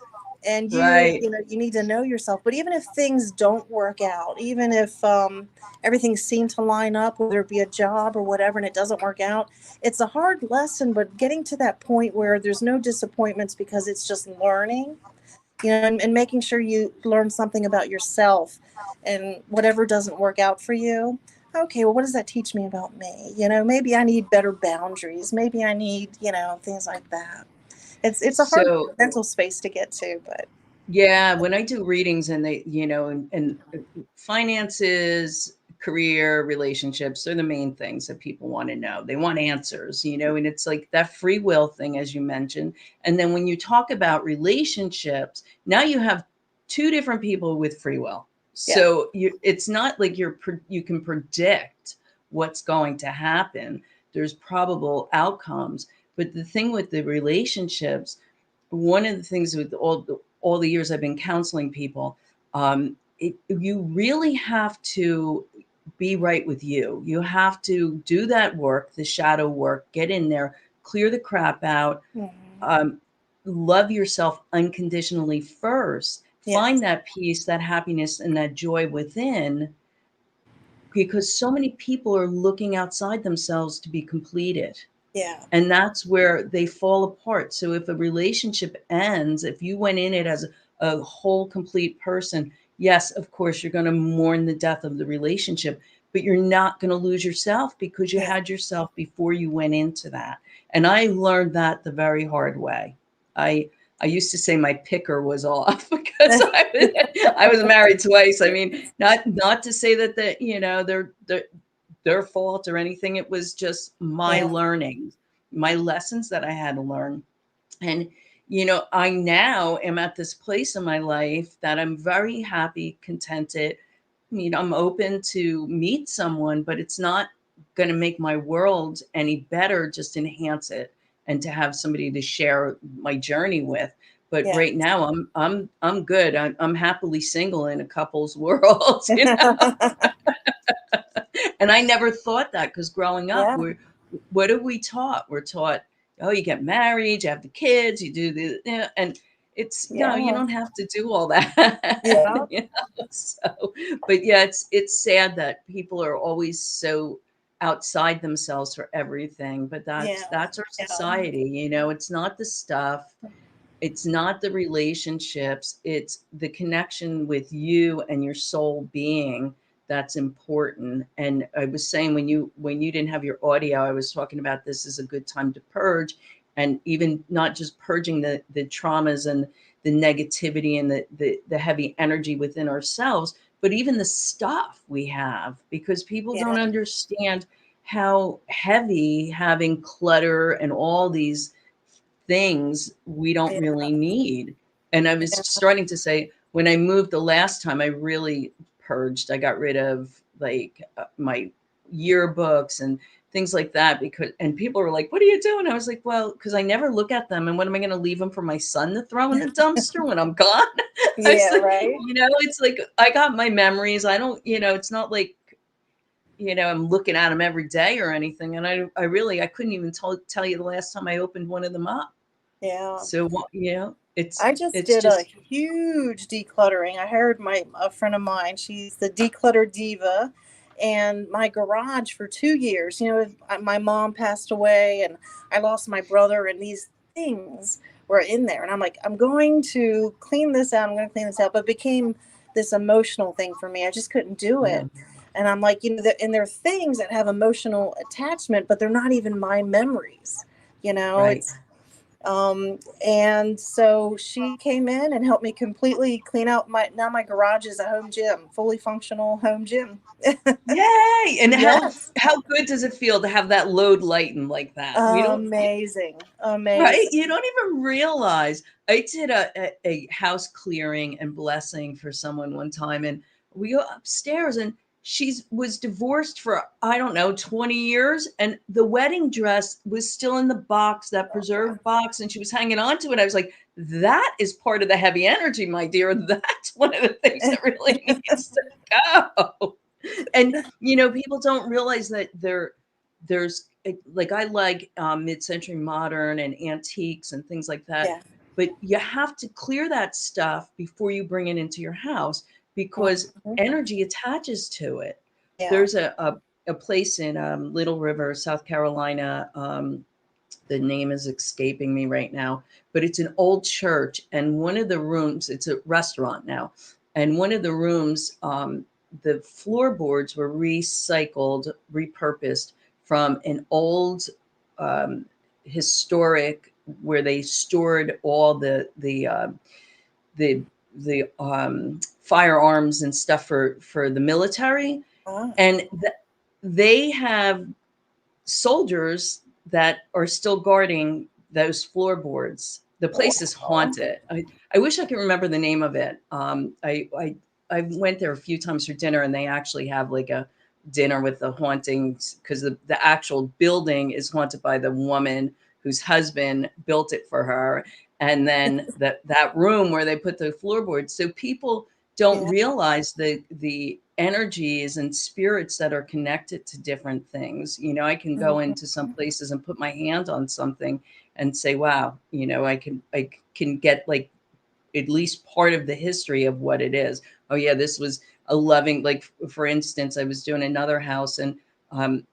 and Right. you need to know yourself. But even if things don't work out, even if everything seemed to line up, whether it be a job or whatever, and it doesn't work out, it's a hard lesson. But getting to that point where there's no disappointments because it's just learning, and making sure you learn something about yourself, and whatever doesn't work out for you, okay, well, what does that teach me about me? Maybe I need better boundaries. Maybe I need, things like that. It's a hard mental space to get to, but yeah, when I do readings and they, and finances, career, relationships are the main things that people want to know. They want answers, and it's like that free will thing, as you mentioned. And then when you talk about relationships, now you have two different people with free will. So it's not like you can predict what's going to happen. There's probable outcomes. But the thing with the relationships, one of the things with all the years I've been counseling people, you really have to be right with you. You have to do that work, the shadow work, get in there, clear the crap out, love yourself unconditionally first, find that peace, that happiness, and that joy within, because so many people are looking outside themselves to be completed. Yeah. And that's where they fall apart. So if a relationship ends, if you went in it as a whole, complete person, yes, of course, you're going to mourn the death of the relationship, but you're not going to lose yourself because you had yourself before you went into that. And I learned that the very hard way. I used to say my picker was off because I was married twice. I mean, not to say that they're their fault or anything. It was just my learning, my lessons that I had to learn. And, I now am at this place in my life that I'm very happy, contented. I'm open to meet someone, but it's not going to make my world any better, just enhance it, and to have somebody to share my journey with. But right now I'm good. I'm happily single in a couple's world, And I never thought that, because growing up, what are we taught? We're taught, oh, you get married, you have the kids, you do and it's, you don't have to do all that. So, but it's sad that people are always so outside themselves for everything. But that's our society. It's not the stuff. It's not the relationships. It's the connection with you and your soul being that's important. And I was saying, when you didn't have your audio, I was talking about this is a good time to purge, and even not just purging the traumas and the negativity and the heavy energy within ourselves, but even the stuff we have, because people don't understand how heavy having clutter and all these things we don't really need. And I was starting to say, when I moved the last time, I really purged. I got rid of my yearbooks and things like that, and people were like, what are you doing? I was like, well, because I never look at them. And what am I going to leave them for my son to throw in the dumpster when I'm gone? Right. It's like, I got my memories. I don't, it's not like, I'm looking at them every day or anything. And I couldn't even tell you the last time I opened one of them up. Yeah. So, I just did a huge decluttering. I hired a friend of mine. She's the declutter diva. And my garage for 2 years, my mom passed away and I lost my brother, and these things were in there. And I'm like, I'm going to clean this out. But it became this emotional thing for me. I just couldn't do it. And I'm like, and there are things that have emotional attachment, but they're not even my memories. Right. And so she came in and helped me completely clean out my garage is a home gym, fully functional home gym. Yay! And Yes. how good does it feel to have that load lighten like that? We don't, Amazing. right? Amazing. You don't even realize. I did a house clearing and blessing for someone one time, and we go upstairs, and she was divorced for, I don't know, 20 years, and the wedding dress was still in the box, that preserved box, and she was hanging on to it. I was like, that is part of the heavy energy, my dear. That's one of the things that really needs to go. And people don't realize that there's like, I like mid-century modern and antiques and things like that, Yeah. but you have to clear that stuff before you bring it into your house, because Mhm. energy attaches to it. Yeah. There's a place in Little River, South Carolina. The name is escaping me right now, but it's an old church, and one of the rooms, it's a restaurant now, and one of the rooms, the floorboards were recycled, repurposed from an old historic, where they stored all the firearms and stuff for the military, Ah. and they have soldiers that are still guarding those floorboards. The place is Wow. haunted. I wish I could remember the name of it. I went there a few times for dinner, and they actually have like a dinner with the hauntings, because the actual building is haunted by the woman whose husband built it for her. And then that room where they put the floorboards. So people don't Yeah. realize the energies and spirits that are connected to different things. I can go Mhm. into some places and put my hand on something and say, wow, I can get like at least part of the history of what it is. Oh yeah, this was a loving, like, for instance, I was doing another house, and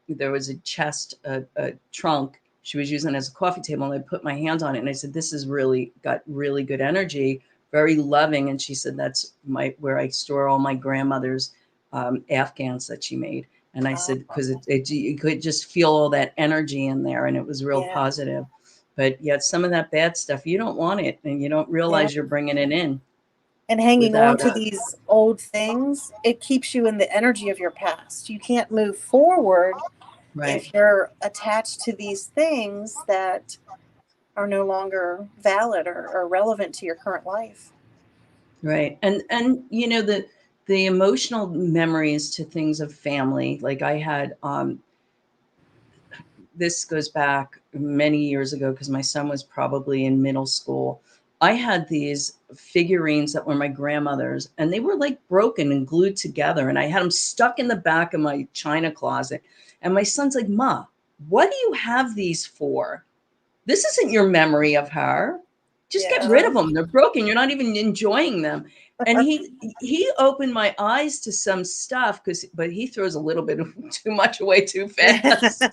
there was a chest, a trunk she was using as a coffee table, and I put my hand on it, and I said, this is really got really good energy, very loving. And she said, that's where I store all my grandmother's Afghans that she made. And I said, because you could just feel all that energy in there, and it was real Yeah. positive. But yet some of that bad stuff, you don't want it, and you don't Yeah. realize you're bringing it in And hanging on without to these old things, it keeps you in the energy of your past. You can't move forward right, if you're attached to these things that are no longer valid or relevant to your current life. right. And the emotional memories to things of family. Like I had this goes back many years ago, because my son was probably in middle school. I had these figurines that were my grandmother's, and they were like broken and glued together. And I had them stuck in the back of my china closet. And my son's like, Ma, what do you have these for? This isn't your memory of her. Just get rid Yeah. of them. They're broken. You're not even enjoying them. And he opened my eyes to some stuff, but he throws a little bit of too much away too fast.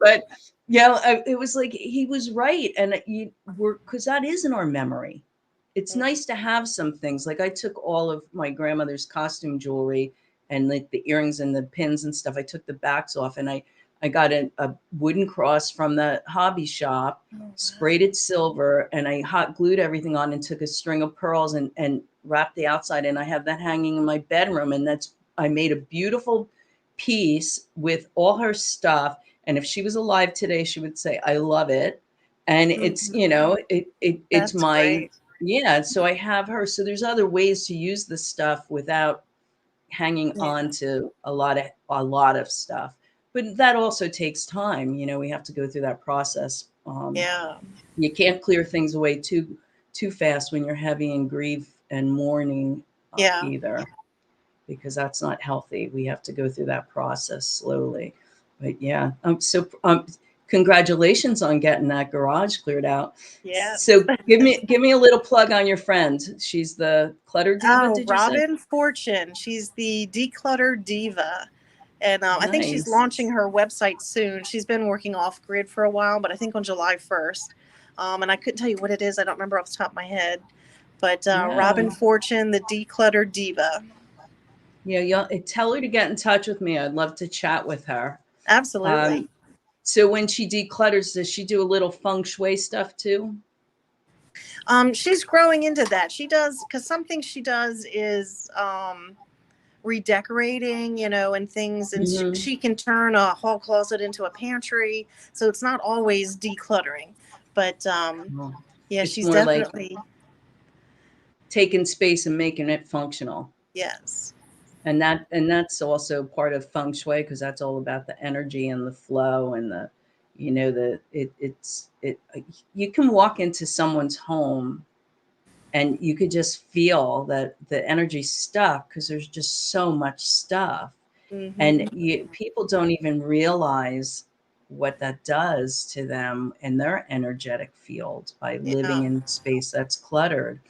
But it was like he was right, and you were, because that isn't our memory. It's nice to have some things. Like I took all of my grandmother's costume jewelry, and like the earrings and the pins and stuff. I took the backs off, and I got a wooden cross from the hobby shop, Oh, wow. sprayed it silver, and I hot glued everything on, and took a string of pearls and wrapped the outside. And I have that hanging in my bedroom. And I made a beautiful piece with all her stuff. And if she was alive today, she would say, I love it. And it's, Mhm. it's That's my, great. yeah. So I have her. So there's other ways to use the stuff without hanging Yeah. on to a lot of stuff. But that also takes time. We have to go through that process. Yeah. You can't clear things away too fast when you're heavy in grief and mourning Yeah. either, because that's not healthy. We have to go through that process slowly. But yeah, congratulations on getting that garage cleared out. Yes. So give me a little plug on your friend. She's the clutter diva, Oh, did you say? Robin Fortune. She's the declutter diva. And I think she's Nice. launching her website soon. She's been working off grid for a while, but I think on July 1st. And I couldn't tell you what it is. I don't remember off the top of my head. But Yeah. Robin Fortune, the declutter diva. Yeah, tell her to get in touch with me. I'd love to chat with her. Absolutely. So when she declutters, does she do a little feng shui stuff too? She's growing into that. She does, because something she does is redecorating, and things, and she can turn a hall closet into a pantry, so it's not always decluttering, but yeah, it's she's more like definitely taking space and making it functional. Yes. And that's also part of feng shui, because that's all about the energy and the flow and the, you can walk into someone's home and you could just feel that the energy's stuck because there's just so much stuff. And people don't even realize what that does to them in their energetic field by living in space that's cluttered.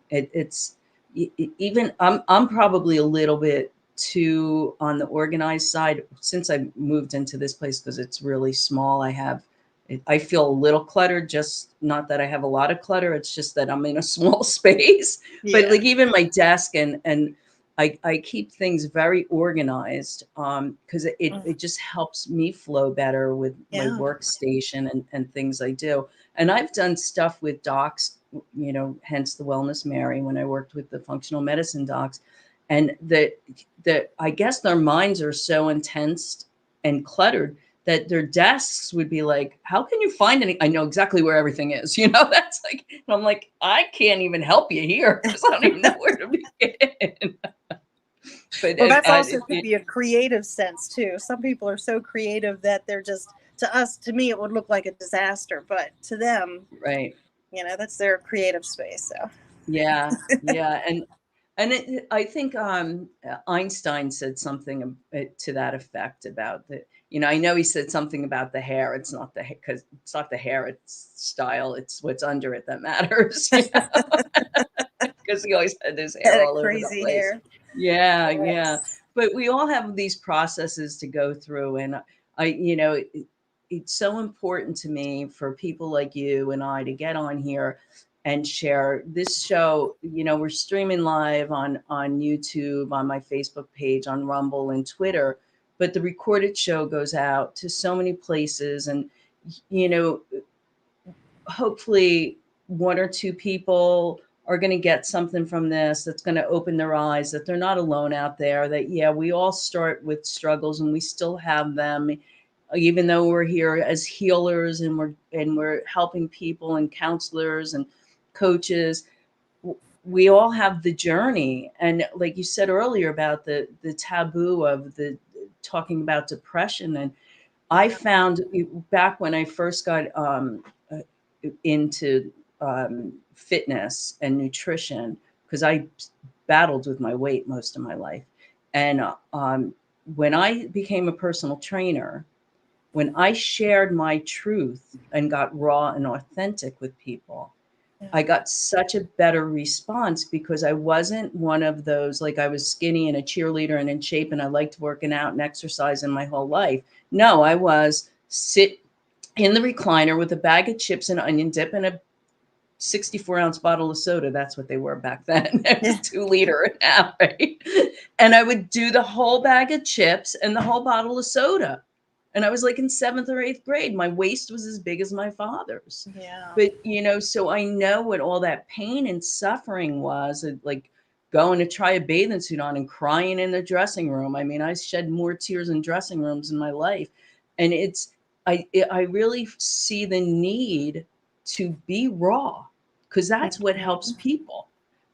It's even I'm probably a little bit too on the organized side since I moved into this place, because it's really small. I feel a little cluttered, just not that I have a lot of clutter. It's just that I'm in a small space. But like even my desk and I keep things very organized because it just helps me flow better with my workstation and things I do. And I've done stuff with docs, hence the Wellness Mary, when I worked with the functional medicine docs. And that I guess their minds are so intense and cluttered that their desks would be like, how can you find any? I know exactly where everything is. That's like, and I'm like, I can't even help you here because I don't even know where to begin. But that's also could be a creative sense too. Some people are so creative that they're just, to me, it would look like a disaster, but to them, right. That's their creative space. So yeah. I think Einstein said something to that effect about the, I know he said something about the hair. It's not because it's not the hair, it's style. It's what's under it that matters. Because he always had his hair all over the place. Hair. Yeah, yes. Yeah. But we all have these processes to go through, and it's so important to me for people like you and I to get on here and share this show. We're streaming live on YouTube, on my Facebook page, on Rumble and Twitter, but the recorded show goes out to so many places, and hopefully one or two people are going to get something from this that's going to open their eyes, that they're not alone out there, that we all start with struggles and we still have them, even though we're here as healers and we're helping people and counselors and coaches. We all have the journey. And like you said earlier about the taboo of the talking about depression, and I found back when I first got into fitness and nutrition, because I battled with my weight most of my life. And when I became a personal trainer, when I shared my truth and got raw and authentic with people, I got such a better response, because I wasn't one of those, like I was skinny and a cheerleader and in shape and I liked working out and exercising my whole life. No, I was sit in the recliner with a bag of chips and onion dip and a 64-ounce bottle of soda. That's what they were back then. It was 2 liter now, right? And I would do the whole bag of chips and the whole bottle of soda. And I was like in 7th or 8th grade. My waist was as big as my father's. Yeah. But, so I know what all that pain and suffering was, like going to try a bathing suit on and crying in the dressing room. I mean, I shed more tears in dressing rooms in my life. And I really see the need to be raw, because that's what helps people,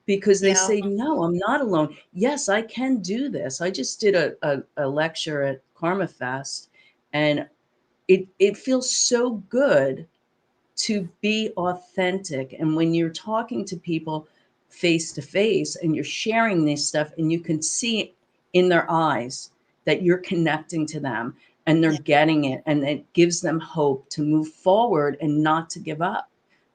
because they say, no, I'm not alone. Yes, I can do this. I just did a lecture at Karma Fest, and it feels so good to be authentic. And when you're talking to people face to face and you're sharing this stuff, and you can see in their eyes that you're connecting to them and they're getting it, and it gives them hope to move forward and not to give up.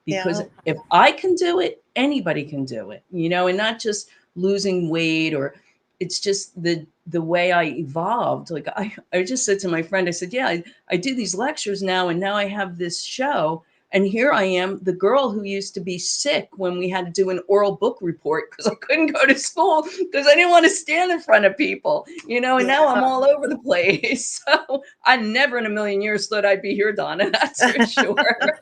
Because if I can do it, anybody can do it, and not just losing weight, or it's just the way I evolved. Like I just said to my friend, I said, I do these lectures now, and now I have this show. And here I am, the girl who used to be sick when we had to do an oral book report because I couldn't go to school because I didn't want to stand in front of people, and now I'm all over the place. So I never in a million years thought I'd be here, Donna, that's for sure.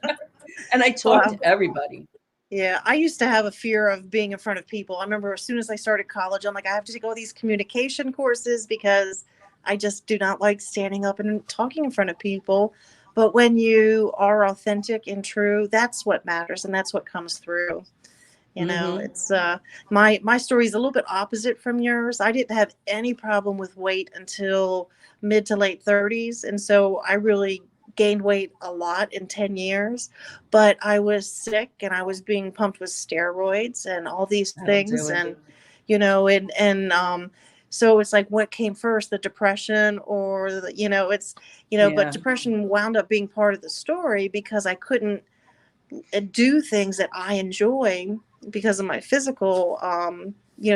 And I talk to everybody. Yeah, I used to have a fear of being in front of people. I remember as soon as I started college, I'm like, I have to take all these communication courses because I just do not like standing up and talking in front of people. But when you are authentic and true, that's what matters, and that's what comes through. You know, Mm-hmm. it's my story is a little bit opposite from yours. I didn't have any problem with weight until mid to late 30s, and so I really gained weight a lot in 10 years. But I was sick and I was being pumped with steroids and all these That'll do things, it. and so it's like, what came first, the depression or it's but Yeah. depression wound up being part of the story because I couldn't do things that I enjoy because of my physical,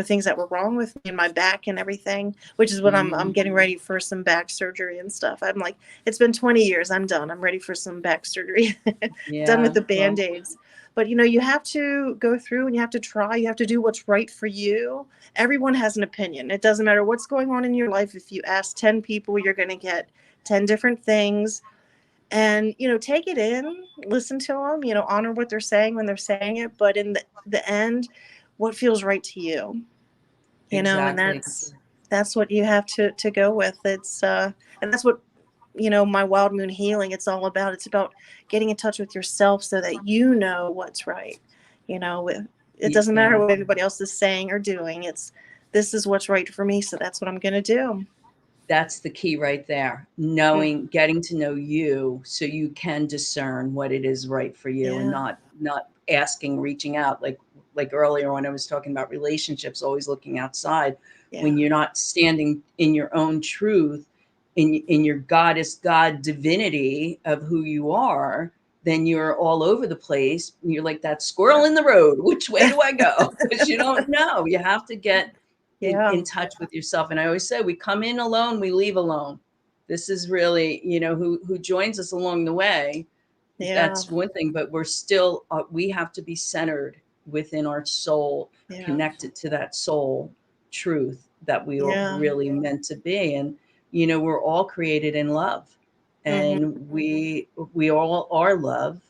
things that were wrong with me and my back and everything, which is what I'm Mm-hmm. getting ready for some back surgery and stuff. I'm like, it's been 20 years. I'm done. I'm ready for some back surgery. Done with Yeah. the Well, Band-Aids. But, you have to go through and you have to try. You have to do what's right for you. Everyone has an opinion. It doesn't matter what's going on in your life. If you ask 10 people, you're going to get 10 different things, and take it in, listen to them, honor what they're saying when they're saying it, but in the end, what feels right to you, and exactly. that's what you have to go with. It's and that's what my wild moon healing, it's all about. It's about getting in touch with yourself so that you know what's right. It doesn't matter Yeah. what everybody else is saying or doing. This is what's right for me, so that's what I'm going to do. That's the key right there. Mm, Getting to know you so you can discern what it is right for you, and yeah, not asking, reaching out like earlier when I was talking about relationships, always looking outside. yeah, When you're not standing in your own truth, in your goddess God divinity of who you are, then you're all over the place. You're like that squirrel in the road. Which way do I go? Because you don't know. You have to get yeah, in touch with yourself. And I always say, we come in alone, we leave alone. This is really, who joins us along the way. yeah, That's one thing, but we're still, we have to be centered within our soul, yeah, connected to that soul truth that we are yeah. really meant to be. And, we're all created in love, Hmm. and we all are love.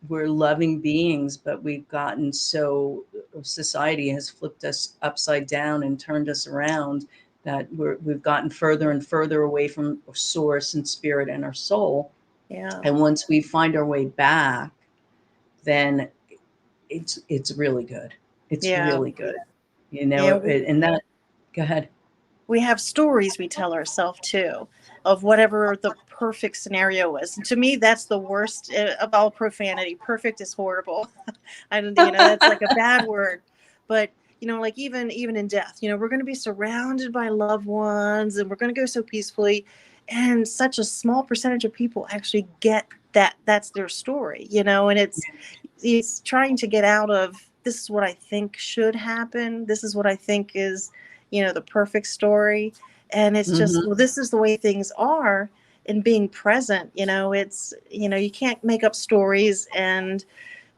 We're loving beings, but we've gotten so, society has flipped us upside down and turned us around, that we've gotten further and further away from source and spirit and our soul. Yeah. And once we find our way back, then it's really good. It's Yeah. really good. Yeah. And that, go ahead. We have stories we tell ourselves too of whatever the perfect scenario is. And to me, that's the worst of all profanity. Perfect is horrible. I don't, that's like a bad word. But, like even in death, we're going to be surrounded by loved ones and we're going to go so peacefully. And such a small percentage of people actually get that that's their story, and it's trying to get out of, this is what I think should happen. This is what I think is, the perfect story. And it's just, Hmm. well, this is the way things are. And being present, it's, you can't make up stories and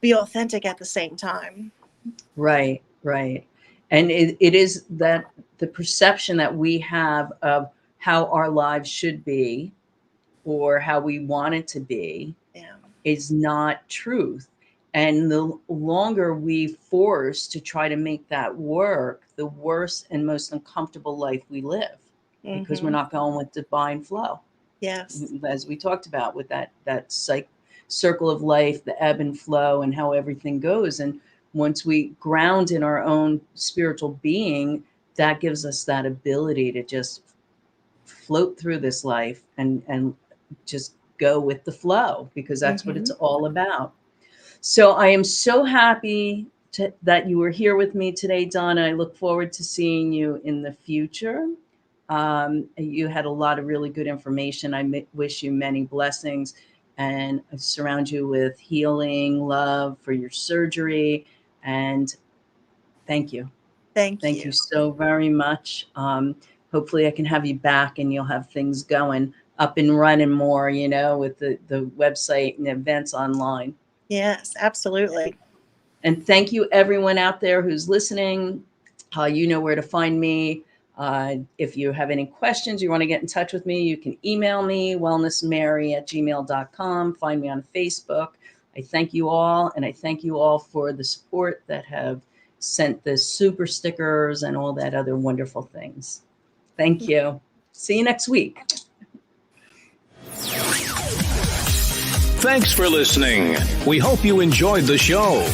be authentic at the same time. Right, right. And it is that the perception that we have of how our lives should be, or how we want it to be, Yeah. is not truth. And the longer we force to try to make that work, the worse and most uncomfortable life we live, because we're Hmm. not going with divine flow, Yes. as we talked about with that circle of life, the ebb and flow, and how everything goes. And once we ground in our own spiritual being, that gives us that ability to just float through this life, and just go with the flow, because that's what it's Hmm. all about. So I am so happy that you were here with me today, Donna. I look forward to seeing you in the future. You had a lot of really good information. I wish you many blessings, and surround you with healing, love for your surgery. And thank you. Thank Thank you you. so very much. Hopefully I can have you back and you'll have things going up and running more, with the website and events online. Yes, absolutely. And thank you everyone out there who's listening. You know where to find me. If you have any questions, you want to get in touch with me, you can email me, wellnessmary@gmail.com. Find me on Facebook. I thank you all, and I thank you all for the support that have sent the super stickers and all that other wonderful things. Thank you. See you next week. Thanks for listening. We hope you enjoyed the show.